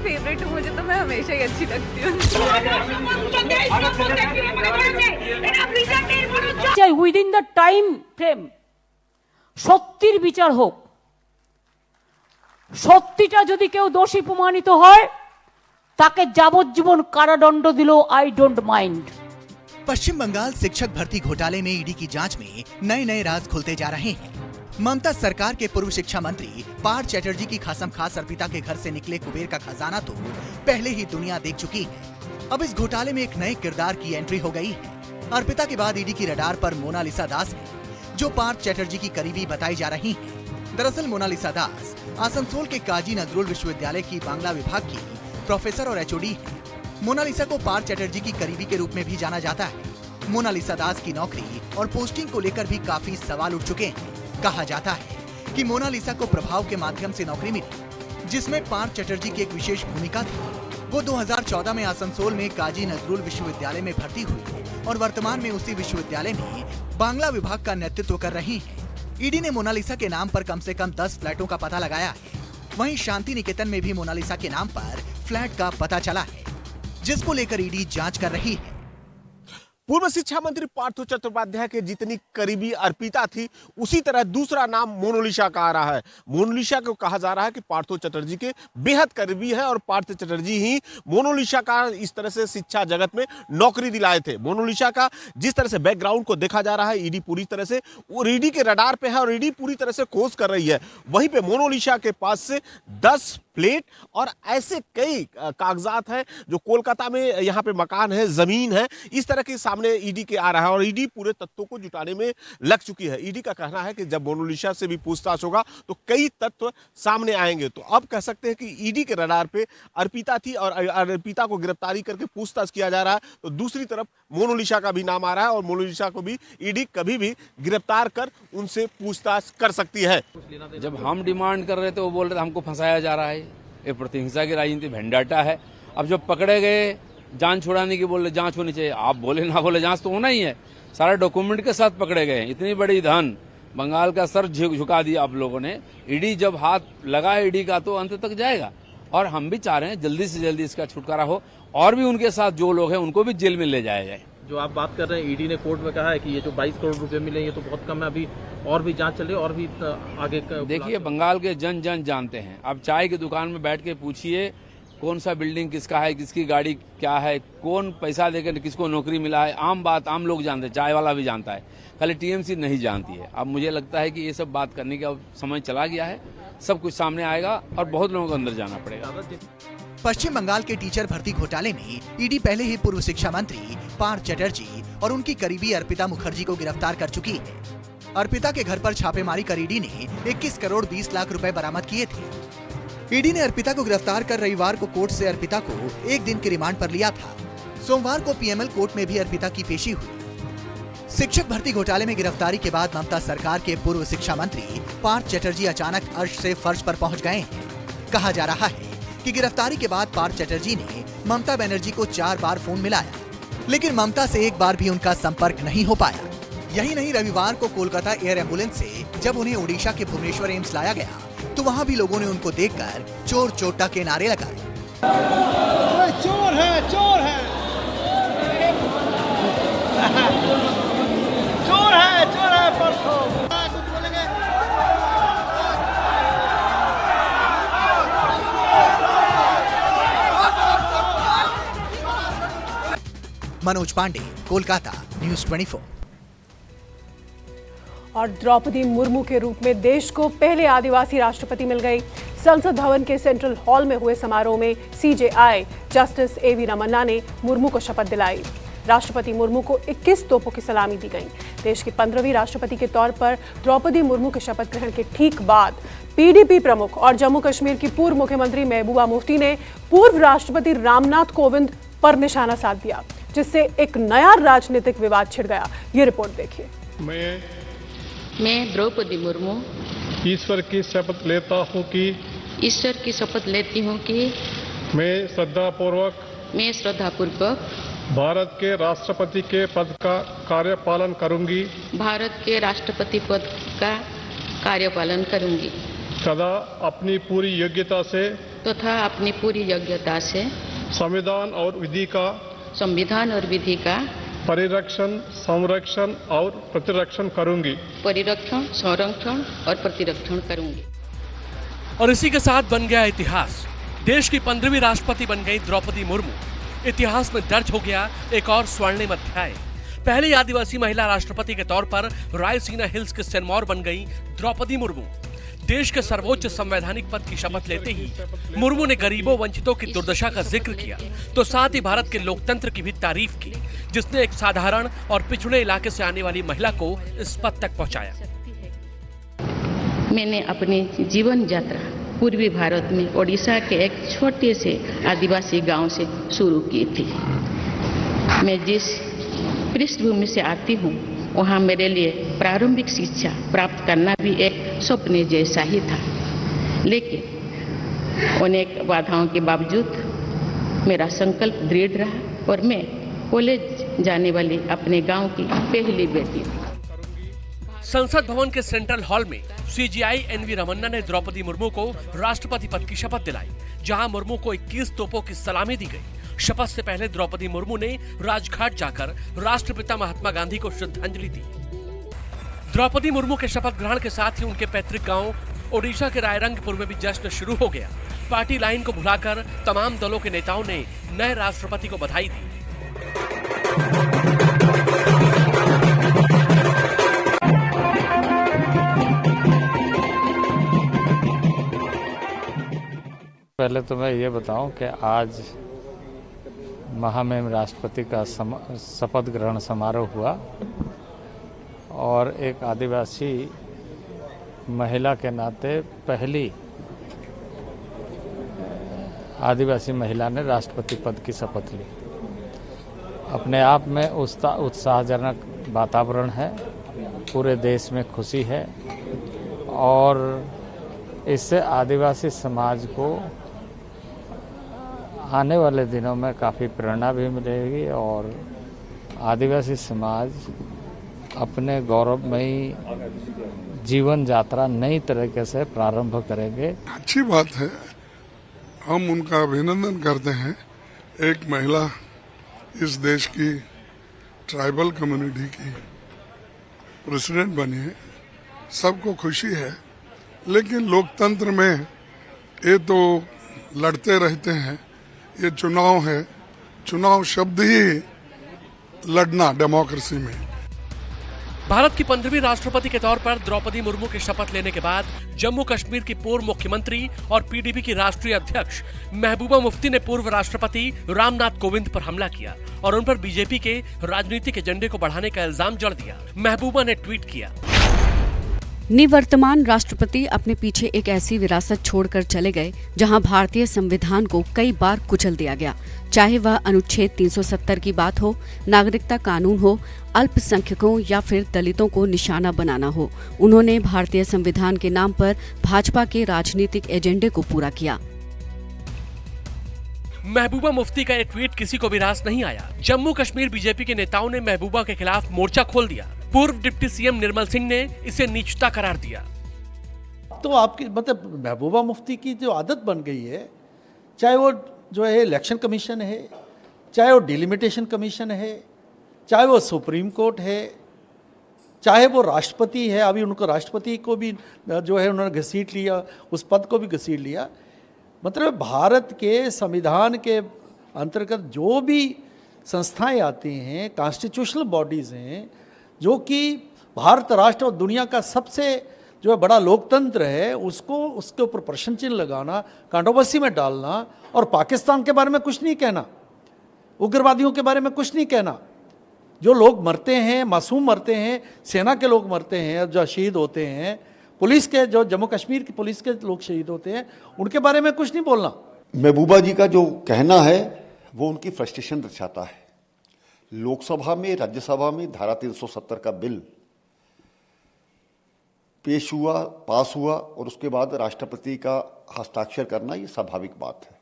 Favourite हूँ, मुझे तो मैं हमेशा ही अच्छी लगती हूँ। চাই উইদিন দ্য টাইম ফ্রেম সত্যির বিচার হোক। সত্যিটা যদি কেউ দোষী প্রমাণিত হয় তাকে যাবজ্জীবন কারাদণ্ড দিলেও আই ডোন্ট माइंड। पश्चिम बंगाल शिक्षक भर्ती घोटाले में ईडी की जांच में नए नए राज खुलते जा रहे हैं। ममता सरकार के पूर्व शिक्षा मंत्री पार्थ चैटर्जी की खासम खास अर्पिता के घर से निकले कुबेर का खजाना तो पहले ही दुनिया देख चुकी है। अब इस घोटाले में एक नए किरदार की एंट्री हो गई है। अर्पिता के बाद ईडी की रडार पर मोनालिसा दास है, जो पार्थ चैटर्जी की करीबी बताई जा रही है। दरअसल मोनालिसा दास आसनसोल के काजी नजरुल विश्वविद्यालय की बांग्ला विभाग की प्रोफेसर और एचओडी है। मोनालिसा को पार्थ चैटर्जी की करीबी के रूप में भी जाना जाता है। मोनालिसा दास की नौकरी और पोस्टिंग को लेकर भी काफी सवाल उठ चुके हैं। कहा जाता है कि मोनालिसा को प्रभाव के माध्यम से नौकरी मिली, जिसमें पार्थ चैटर्जी की एक विशेष भूमिका थी। वो 2014 में आसनसोल में काजी नजरुल विश्वविद्यालय में भर्ती हुई और वर्तमान में उसी विश्वविद्यालय में बांग्ला विभाग का नेतृत्व कर रही है। ईडी ने मोनालिसा के नाम पर कम से कम 10 फ्लैटों का पता लगाया है। वहीं शांति निकेतन में भी मोनालिसा के नाम पर फ्लैट का पता चला है, जिसको लेकर ईडी जांच कर रही है। पूर्व शिक्षा मंत्री पार्थ चट्टोपाध्याय के जितनी करीबी अर्पिता थी, उसी तरह दूसरा नाम मोनालिसा का आ रहा है। मोनालिसा को कहा जा रहा है कि पार्थ चटर्जी के बेहद करीबी है और पार्थ चटर्जी ही मोनालिसा का इस तरह से शिक्षा जगत में नौकरी दिलाए थे। मोनालिसा का जिस तरह से बैकग्राउंड को देखा जा रहा है, ईडी पूरी तरह से वो ईडी के रडार पे है और ईडी पूरी तरह से खोज कर रही है। वहीं पे मोनालिसा के पास से 10 प्लेट और ऐसे कई कागजात हैं जो कोलकाता में यहाँ पे मकान है, जमीन है, इस तरह के सामने ईडी के आ रहा है और ईडी पूरे तत्वों को जुटाने में लग चुकी है। ईडी का कहना है कि जब मोनालिसा से भी पूछताछ होगा तो कई तत्व सामने आएंगे। तो अब कह सकते हैं कि ईडी के रडार पे अर्पिता थी और अर्पिता को गिरफ्तारी करके पूछताछ किया जा रहा है, तो दूसरी तरफ मोनालिसा का भी नाम आ रहा है और मोनालिसा को भी ईडी कभी भी गिरफ्तार कर उनसे पूछताछ कर सकती है। जब हम डिमांड कर रहे थे वो बोल रहे थे हमको फंसाया जा रहा है, ये प्रतिहिंसा की राजनीति भेंडाटा है। अब जब पकड़े गए जान छुड़ाने की बोल रहे जांच होनी चाहिए, आप बोले ना बोले जांच तो होना ही है। सारे डॉक्यूमेंट के साथ पकड़े गए, इतनी बड़ी धन, बंगाल का सर झुका दिया आप लोगों ने। ईडी जब हाथ लगा ईडी का तो अंत तक जाएगा और हम भी चाह रहे हैं जल्दी से जल्दी इसका छुटकारा हो और भी उनके साथ जो लोग हैं उनको भी जेल में ले जाया जाए। जो आप बात कर रहे हैं, ईडी ने कोर्ट में कहा है कि ये जो 22 करोड़ रुपए मिले ये तो बहुत कम है, अभी और भी जांच चले और भी आगे। देखिए बंगाल के जन जन जानते हैं। अब चाय की दुकान में बैठ के पूछिए कौन सा बिल्डिंग किसका है, किसकी गाड़ी क्या है, कौन पैसा देकर किसको नौकरी मिला है, आम बात आम लोग जानते हैं, चाय वाला भी जानता है, खाली टीएमसी नहीं जानती है। अब मुझे लगता है कि ये सब बात करने का समय चला गया है, सब कुछ सामने आएगा और बहुत लोगों को अंदर जाना पड़ेगा। पश्चिम बंगाल के टीचर भर्ती घोटाले में ईडी पहले ही पूर्व शिक्षा मंत्री पार्थ चटर्जी और उनकी करीबी अर्पिता मुखर्जी को गिरफ्तार कर चुकी है। अर्पिता के घर पर छापेमारी कर ईडी ने 21 करोड़ 20 लाख रुपए बरामद किए थे। ईडी ने अर्पिता को गिरफ्तार कर रविवार को कोर्ट से अर्पिता को 1 दिन के रिमांड पर लिया था। सोमवार को पीएमएल कोर्ट में भी अर्पिता की पेशी हुई। शिक्षक भर्ती घोटाले में गिरफ्तारी के बाद ममता सरकार के पूर्व शिक्षा मंत्री पार्थ चटर्जी अचानक अर्श से फर्श पर पहुंच गए हैं। कहा जा रहा है कि गिरफ्तारी के बाद पार्थ चटर्जी ने ममता बनर्जी को 4 बार फोन मिलाया, लेकिन ममता से एक बार भी उनका संपर्क नहीं हो पाया। यही नहीं, रविवार को कोलकाता एयर एम्बुलेंस से जब उन्हें ओडिशा के भुवनेश्वर एम्स लाया गया तो वहां भी लोगों ने उनको देखकर चोर चोटा के नारे लगाए। चोर है, चोर है, चोर है, चोर है, परसों मनोज पांडे, कोलकाता, न्यूज़ 24। और द्रौपदी मुर्मू के रूप में देश को पहले आदिवासी राष्ट्रपति मिल गई। संसद भवन के सेंट्रल हॉल में हुए समारोह में सीजेआई जस्टिस एवी रमन्ना ने मुर्मू को शपथ दिलाई। राष्ट्रपति मुर्मू को 21 तोपों की सलामी दी गई। देश की 15वीं राष्ट्रपति के तौर पर द्रौपदी मुर्मू के शपथ ग्रहण के ठीक बाद पीडीपी प्रमुख और जम्मू कश्मीर की पूर्व मुख्यमंत्री महबूबा मुफ्ती ने पूर्व राष्ट्रपति रामनाथ कोविंद पर निशाना साध दिया, जिससे एक नया राजनीतिक विवाद छिड़ गया। ये रिपोर्ट देखिए। मैं द्रौपदी मुर्मू ईश्वर की शपथ लेता हूँ कि मैं श्रद्धापूर्वक भारत के राष्ट्रपति के पद का कार्यपालन करूंगी। सदा अपनी पूरी योग्यता से तथा अपनी पूरी योग्यता से संविधान और विधि का परिरक्षण, संरक्षण और प्रतिरक्षण करूंगी। परिरक्षण, संरक्षण और प्रतिरक्षण करूंगी। और इसी के साथ बन गया इतिहास। देश की 15वीं राष्ट्रपति बन गई द्रौपदी मुर्मू। इतिहास में दर्ज हो गया एक और स्वर्णिम अध्याय। पहली आदिवासी महिला राष्ट्रपति के तौर पर रायसीना हिल्स के सिरमौर बन गई द्रौपदी मुर्मू। देश के सर्वोच्च संवैधानिक पद की शपथ लेते ही मुर्मू ने गरीबों वंचितों की दुर्दशा का जिक्र किया, तो साथ ही भारत के लोकतंत्र की भी तारीफ की, जिसने एक साधारण और पिछड़े इलाके से आने वाली महिला को इस पद तक पहुंचाया। मैंने अपनी जीवन यात्रा पूर्वी भारत में ओडिशा के एक छोटे से आदिवासी गांव से शुरू की थी। मैं जिस पृष्ठभूमि से आती हूँ वहाँ मेरे लिए प्रारंभिक शिक्षा प्राप्त करना भी एक स्वप्न जैसा ही था, लेकिन अनेक बाधाओं के बावजूद मेरा संकल्प दृढ़ रहा और मैं कॉलेज जाने वाली अपने गांव की पहली बेटी थी। संसद भवन के सेंट्रल हॉल में सीजीआई एनवी रमन्ना ने द्रौपदी मुर्मू को राष्ट्रपति पद की शपथ दिलाई, जहां मुर्मू को 21 तोपों की सलामी दी गई। शपथ से पहले द्रौपदी मुर्मू ने राजघाट जाकर राष्ट्रपिता महात्मा गांधी को श्रद्धांजलि दी। द्रौपदी मुर्मू के शपथ ग्रहण के साथ ही उनके पैतृक गांव ओडिशा के रायरंगपुर में भी जश्न शुरू हो गया। पार्टी लाइन को भुलाकर तमाम दलों के नेताओं ने नए राष्ट्रपति को बधाई दी। पहले तो मैं ये बताऊं कि आज महामहिम राष्ट्रपति का शपथ ग्रहण समारोह हुआ और एक आदिवासी महिला के नाते पहली आदिवासी महिला ने राष्ट्रपति पद की शपथ ली। अपने आप में उत्साहजनक वातावरण है, पूरे देश में खुशी है और इससे आदिवासी समाज को आने वाले दिनों में काफ़ी प्रेरणा भी मिलेगी और आदिवासी समाज अपने गौरवमयी जीवन यात्रा नई तरीके से प्रारंभ करेंगे। अच्छी बात है, हम उनका अभिनंदन करते हैं। एक महिला इस देश की ट्राइबल कम्युनिटी की प्रेसिडेंट बनी है, सबको खुशी है। लेकिन लोकतंत्र में ये तो लड़ते रहते हैं, ये चुनाव है, चुनाव शब्द ही लड़ना डेमोक्रेसी में। भारत की 15वीं राष्ट्रपति के तौर पर द्रौपदी मुर्मू के शपथ लेने के बाद जम्मू कश्मीर की पूर्व मुख्यमंत्री और पीडीपी की राष्ट्रीय अध्यक्ष महबूबा मुफ्ती ने पूर्व राष्ट्रपति रामनाथ कोविंद पर हमला किया और उन पर बीजेपी के राजनीतिक एजेंडे को बढ़ाने का इल्जाम जड़ दिया। महबूबा ने ट्वीट किया, निवर्तमान राष्ट्रपति अपने पीछे एक ऐसी विरासत छोड़कर चले गए जहां भारतीय संविधान को कई बार कुचल दिया गया, चाहे वह अनुच्छेद 370 की बात हो, नागरिकता कानून हो, अल्पसंख्यकों या फिर दलितों को निशाना बनाना हो। उन्होंने भारतीय संविधान के नाम पर भाजपा के राजनीतिक एजेंडे को पूरा किया। महबूबा मुफ्ती का ये ट्वीट किसी को भी रास नहीं आया। जम्मू कश्मीर बीजेपी के नेताओं ने महबूबा के खिलाफ मोर्चा खोल दिया। पूर्व डिप्टी सीएम निर्मल सिंह ने इसे नीचता करार दिया। तो आपकी मतलब महबूबा मुफ्ती की जो आदत बन गई है, चाहे वो जो है इलेक्शन कमीशन है, चाहे वो डिलिमिटेशन कमीशन है, चाहे वो सुप्रीम कोर्ट है, चाहे वो राष्ट्रपति है, अभी उनको राष्ट्रपति को भी जो है उन्होंने घसीट लिया, उस पद को भी घसीट लिया। मतलब भारत के संविधान के अंतर्गत जो भी संस्थाएं आती हैं, कॉन्स्टिट्यूशनल बॉडीज़ हैं, जो कि भारत राष्ट्र और दुनिया का सबसे जो है बड़ा लोकतंत्र है, उसको उसके ऊपर प्रश्न चिन्ह लगाना, कंट्रोवर्सी में डालना और पाकिस्तान के बारे में कुछ नहीं कहना, उग्रवादियों के बारे में कुछ नहीं कहना। जो लोग मरते हैं, मासूम मरते हैं, सेना के लोग मरते हैं, जो शहीद होते हैं, पुलिस के जो जम्मू कश्मीर की पुलिस के लोग शहीद होते हैं, उनके बारे में कुछ नहीं बोलना। महबूबा जी का जो कहना है वो उनकी फ्रस्ट्रेशन दर्शाता है। लोकसभा में, राज्यसभा में धारा 370 का बिल पेश हुआ, पास हुआ और उसके बाद राष्ट्रपति का हस्ताक्षर करना ये स्वाभाविक बात है।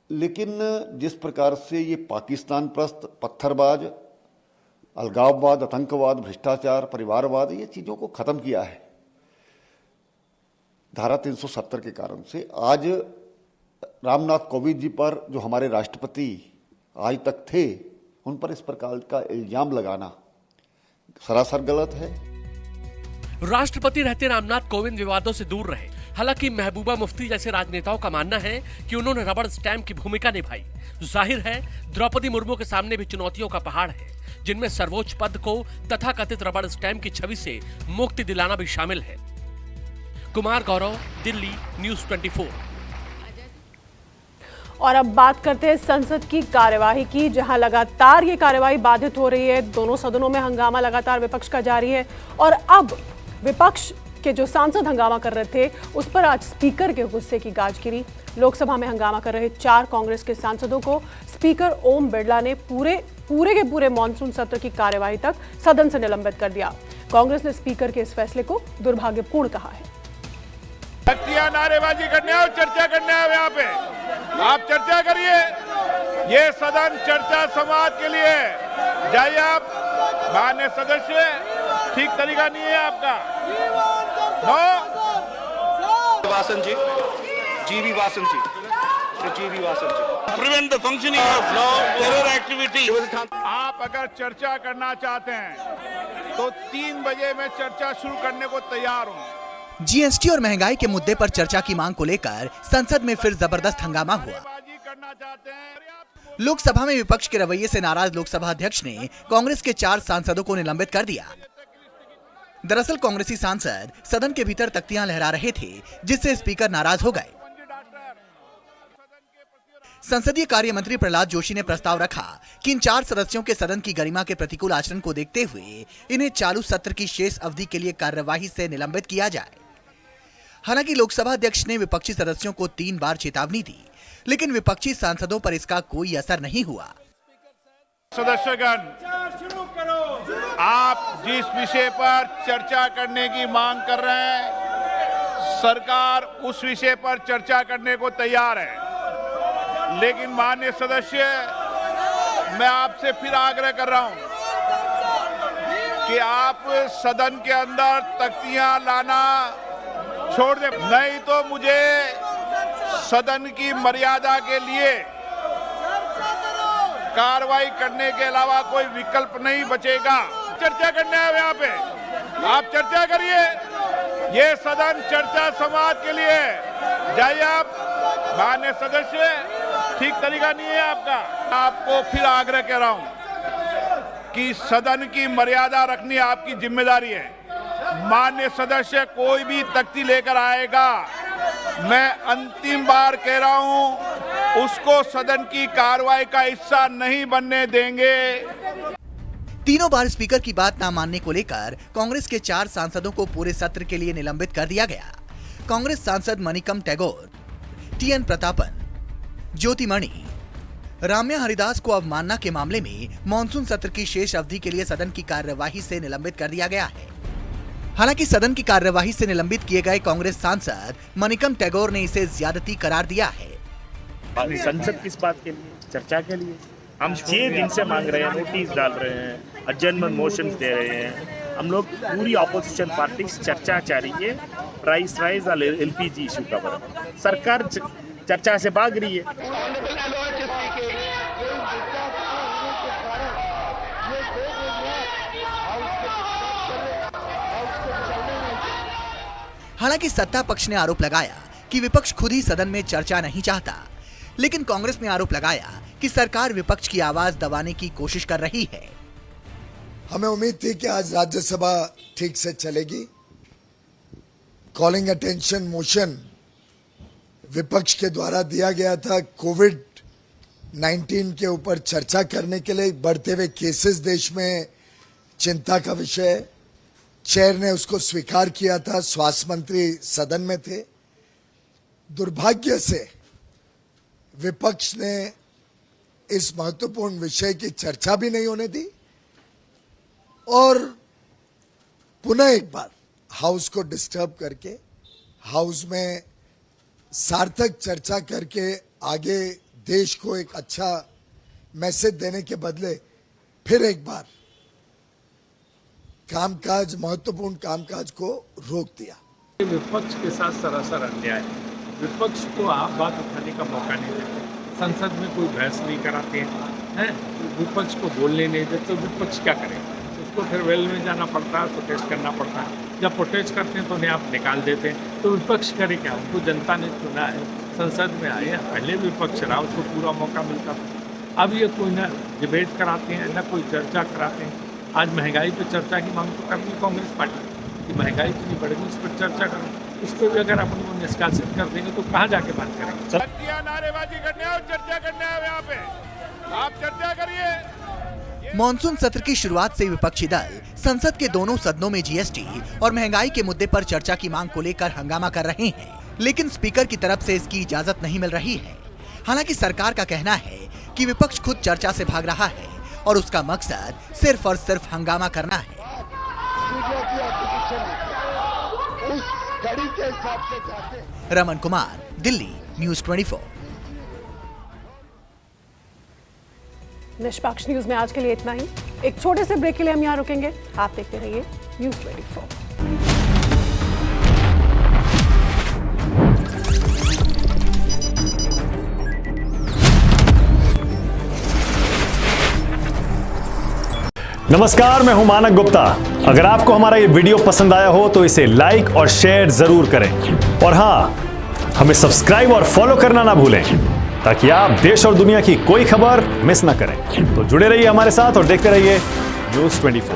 लेकिन जिस प्रकार से ये पाकिस्तान प्रस्त, पत्थरबाज, अलगाववाद, आतंकवाद, भ्रष्टाचार, परिवारवाद, ये चीज़ों को ख़त्म किया है, धारा 370 के कारण से आज रामनाथ कोविंद जी पर जो हमारे राष्ट्रपति आज तक थे, उन पर इस प्रकार का इल्जाम लगाना सरासर गलत है। राष्ट्रपति रहते रामनाथ कोविंद विवादों से दूर रहे। हालांकि महबूबा मुफ्ती जैसे राजनेताओं का मानना है कि उन्होंने रबड़ स्टैम्प की भूमिका निभाई। जाहिर है द्रौपदी मुर्मू के सामने भी चुनौतियों का पहाड़ है, जिनमें सर्वोच्च पद को तथाकथित रबड़ स्टैम्प की छवि से मुक्ति दिलाना भी शामिल है। कुमार गौरव, दिल्ली, न्यूज़ 24। और अब बात करते हैं संसद की कार्यवाही की, जहां लगातार ये कार्यवाही बाधित हो रही है। दोनों सदनों में हंगामा लगातार विपक्ष का जारी है और अब विपक्ष के जो सांसद हंगामा कर रहे थे उस पर आज स्पीकर के गुस्से की गाज गिरी। लोकसभा में हंगामा कर रहे 4 कांग्रेस के सांसदों को स्पीकर ओम बिरला ने पूरे मानसून सत्र की कार्यवाही तक सदन से निलंबित कर दिया। कांग्रेस ने स्पीकर के इस फैसले को दुर्भाग्यपूर्ण कहा है। नारेबाजी करने आओ, चर्चा करने आओ, यहाँ पे आप चर्चा करिए। ये सदन चर्चा समाज के लिए जाइए आप। माननीय सदस्य, ठीक तरीका नहीं है आपका। Vasan ji, GV Vasan ji, GV Vasan ji. Prevent the functioning of terror activity. आप अगर चर्चा करना चाहते हैं तो 3 बजे मैं चर्चा शुरू करने को तैयार हूँ। जीएसटी और महंगाई के मुद्दे पर चर्चा की मांग को लेकर संसद में फिर जबरदस्त हंगामा हुआ। लोकसभा में विपक्ष के रवैये से नाराज लोकसभा अध्यक्ष ने कांग्रेस के 4 सांसदों को निलंबित कर दिया। दरअसल कांग्रेसी सांसद सदन के भीतर तख्तियां लहरा रहे थे, जिससे स्पीकर नाराज हो गए। संसदीय कार्य मंत्री प्रहलाद जोशी ने प्रस्ताव रखा कि इन 4 सदस्यों के सदन की गरिमा के प्रतिकूल आचरण को देखते हुए इन्हें चालू सत्र की शेष अवधि के लिए कार्यवाही से निलंबित किया जाए। हालांकि लोकसभा अध्यक्ष ने विपक्षी सदस्यों को 3 बार चेतावनी दी, लेकिन विपक्षी सांसदों पर इसका कोई असर नहीं हुआ। सदस्यगण, आप जिस विषय पर चर्चा करने की मांग कर रहे हैं, सरकार उस विषय पर चर्चा करने को तैयार है। लेकिन माननीय सदस्य, मैं आपसे फिर आग्रह कर रहा हूं कि आप सदन के अंदर तख्तियां लाना छोड़ दे, नहीं तो मुझे सदन की मर्यादा के लिए कार्रवाई करने के अलावा कोई विकल्प नहीं बचेगा। चर्चा करने आए यहाँ पे, आप चर्चा करिए। ये सदन चर्चा समाज के लिए जाइए आप। माननीय सदस्य, ठीक तरीका नहीं है आपका। आपको फिर आग्रह कर रहा हूं कि सदन की मर्यादा रखनी आपकी जिम्मेदारी है। माननीय सदस्य कोई भी तख्ती लेकर आएगा, मैं अंतिम बार कह रहा हूं, उसको सदन की कार्रवाई का हिस्सा नहीं बनने देंगे। तीनों बार स्पीकर की बात ना मानने को लेकर कांग्रेस के 4 सांसदों को पूरे सत्र के लिए निलंबित कर दिया गया। कांग्रेस सांसद मणिकम टैगोर, टीएन प्रतापन, ज्योतिमणि, राम्या हरिदास को अवमानना के मामले में मानसून सत्र की शेष अवधि के लिए सदन की कार्यवाही से निलंबित कर दिया गया है। हालांकि सदन की कार्यवाही से निलंबित किए गए कांग्रेस सांसद मणिकम टैगोर ने इसे ज्यादती करार दिया है। संसद किस बात के लिए? चर्चा के लिए। हम 6 दिन से मांग रहे हैं, नोटिस डाल रहे हैं, अडजर्नमेंट मोशन दे रहे हैं। हम लोग पूरी ऑपोजिशन पार्टी चर्चा चाह रही है, प्राइस राइज और एलपीजी इशू का बराबर। सरकार चर्चा से भाग रही है। हालांकि सत्ता पक्ष ने आरोप लगाया कि विपक्ष खुद ही सदन में चर्चा नहीं चाहता, लेकिन कांग्रेस ने आरोप लगाया कि सरकार विपक्ष की आवाज दबाने की कोशिश कर रही है। हमें उम्मीद थी कि आज राज्यसभा ठीक से चलेगी। कॉलिंग अटेंशन मोशन विपक्ष के द्वारा दिया गया था कोविड-19 के ऊपर चर्चा करने के लिए। बढ़ते हुए केसेस देश में चिंता का विषय है। चेयर ने उसको स्वीकार किया था, स्वास्थ्य मंत्री सदन में थे। दुर्भाग्य से विपक्ष ने इस महत्वपूर्ण विषय की चर्चा भी नहीं होने दी और पुनः एक बार हाउस को डिस्टर्ब करके, हाउस में सार्थक चर्चा करके आगे देश को एक अच्छा मैसेज देने के बदले फिर एक बार कामकाज, महत्वपूर्ण कामकाज को रोक दिया। विपक्ष के साथ सरासर अन्याय है। विपक्ष को आप बात उठाने का मौका नहीं देते, संसद में कोई बहस नहीं कराते हैं, विपक्ष को बोलने नहीं देते, तो विपक्ष क्या करेगा? उसको फिर वेल में जाना पड़ता है, प्रोटेस्ट करना पड़ता है। जब प्रोटेस्ट करते हैं तो उन्हें आप निकाल देते हैं, तो विपक्ष करे क्या? उनको जनता ने चुना है, संसद में आए, पहले विपक्ष रहा, उसको पूरा मौका मिलता था। अब ये कोई ना डिबेट कराते हैं, ना कोई चर्चा कराते हैं। आज महंगाई पर चर्चा की मांग तो करनी कांग्रेस पार्टी कि महंगाई इतनी बढ़ गई, इस पर चर्चा करें। इस पर भी अगर अपन को निष्कासित कर देंगे तो कहाँ जाके बात करेंगे? नारेबाजी करने आओ, चर्चा करने आओ, यहाँ पे आप चर्चा करिए। मॉनसून सत्र की शुरुआत से विपक्षी दल संसद के दोनों सदनों में जीएसटी और महंगाई के मुद्दे पर चर्चा की मांग को लेकर हंगामा कर रहे हैं, लेकिन स्पीकर की तरफ से इसकी इजाजत नहीं मिल रही है। हालांकि सरकार का कहना है कि विपक्ष खुद चर्चा से भाग रहा है और उसका मकसद सिर्फ और सिर्फ हंगामा करना है। रमन कुमार, दिल्ली, न्यूज़ 24। निष्पक्ष न्यूज में आज के लिए इतना ही। एक छोटे से ब्रेक के लिए हम यहाँ रुकेंगे। आप देखते रहिए न्यूज़ 24। नमस्कार, मैं हूं मानक गुप्ता। अगर आपको हमारा ये वीडियो पसंद आया हो तो इसे लाइक और शेयर जरूर करें, और हां, हमें सब्सक्राइब और फॉलो करना ना भूलें ताकि आप देश और दुनिया की कोई खबर मिस ना करें। तो जुड़े रहिए हमारे साथ और देखते रहिए न्यूज़ 24।